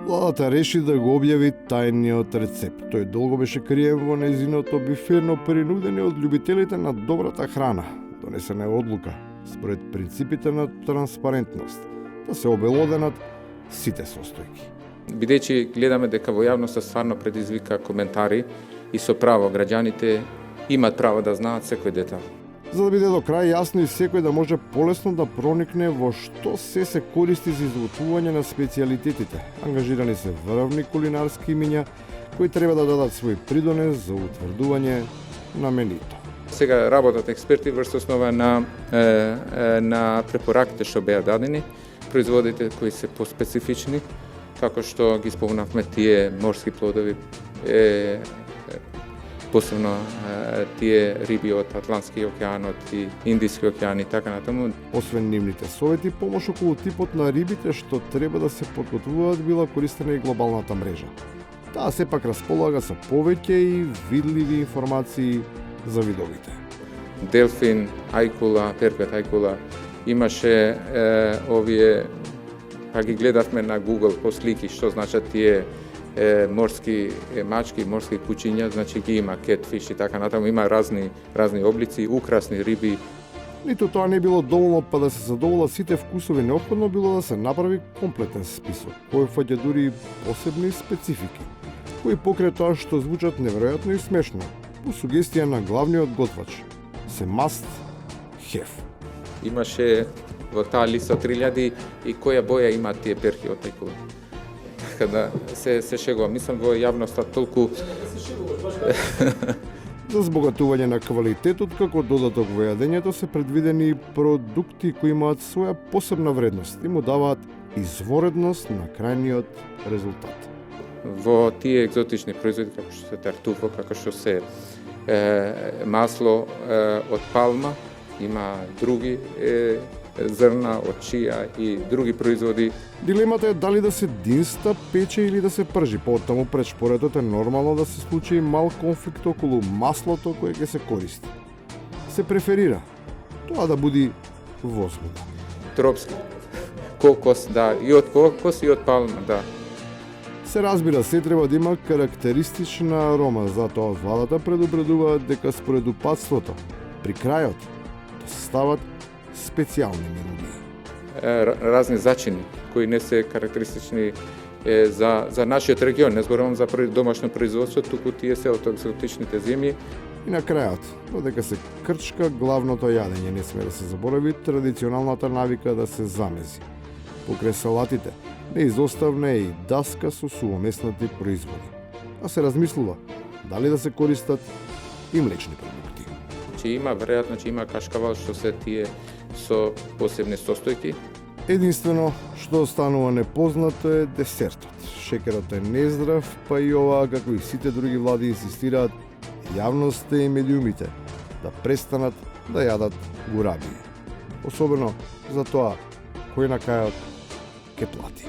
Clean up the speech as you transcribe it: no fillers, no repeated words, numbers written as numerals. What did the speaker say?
Владата реши да го објави тајниот рецепт. Тој долго беше криен во нејзиното бифе, но принуден од љубителите на добрата храна. Донесена е одлука, според принципите на транспарентност, да се обелоденат сите состојки. Бидејќи гледаме дека во јавноста стварно предизвика коментари и со право граѓаните имат право да знаат секој детал. За да биде до крај јасно и секој да може полесно да проникне во што се користи за изготвување на специјалитетите. Ангажирани се врвни кулинарски имиња кои треба да дадат свој придонес за утврдување на менито. Сега работат експерти врз основа на препораките што беа дадени, производите кои се поспецифични, како што ги спомнавме тие морски плодови, посебно тие риби од Атлантскиот океанот и Индиски океан и така натаму. Освен нивните совети, помош околу типот на рибите што треба да се подготвуваат била користена и глобалната мрежа. Таа сепак располага со повеќе и видливи информации за видовите. Делфин, ајкула, перпет ајкула, имаше овие, па ги гледавме на Google по слики што значат тие морски мачки, морски кучиња, значи ги има кетфиш и така натаму, има разни облици, украсни риби. Ниту тоа не било доволно па да се задоволат сите вкусови, неопходно било да се направи комплетен список, кој фаќа дури посебни специфики, кои покрај тоа што звучат неверојатно и смешно, по сугестија на главниот готвач, се must have. Имаше во таа листа 3000 и која боја има тие перки од ајкула. Така да се шегувам, мислам во јавноста толку За збогатување на квалитетот како додаток во јадењето се предвидени продукти кои имаат своја посебна вредност и му даваат изворедност на крајниот резултат. Во тие екзотични производи како што се тартуфо, како што се масло од палма, има други зрна од чија и други производи. Дилемата е дали да се динста, пече или да се пржи. Потаму пред шпоретот е нормално да се случи мал конфликт околу маслото кое ќе се користи. Се преферира тоа да буди возбуда. Тропски, кокос, да, и од кокос и од палма, да. Се разбира, се треба да има карактеристична арома, затоа владата предупредува дека според упатството, при крајот, да се стават специјални мелодии. Разни зачини кои не се карактеристични за нашиот регион, не зборувам за домашно производство, туку тие се од екзотичните земји. И на крајот, додека се крчка главното јадење, не сме да се заборави традиционалната навика да се замези. Покрај салатите, неизоставна е и даска со сувоместнати производи. А се размислува дали да се користат и млечни продукти. Че има, веројатно, че има кашкавал што се тие со посебни состојки. Единствено што останува непознато е десертот. Шекерот е нездрав, па и оваа, како и сите други влади, инсистираат јавноста и медиумите да престанат да јадат гурабии. Особено за тоа кој на крајот ќе плати.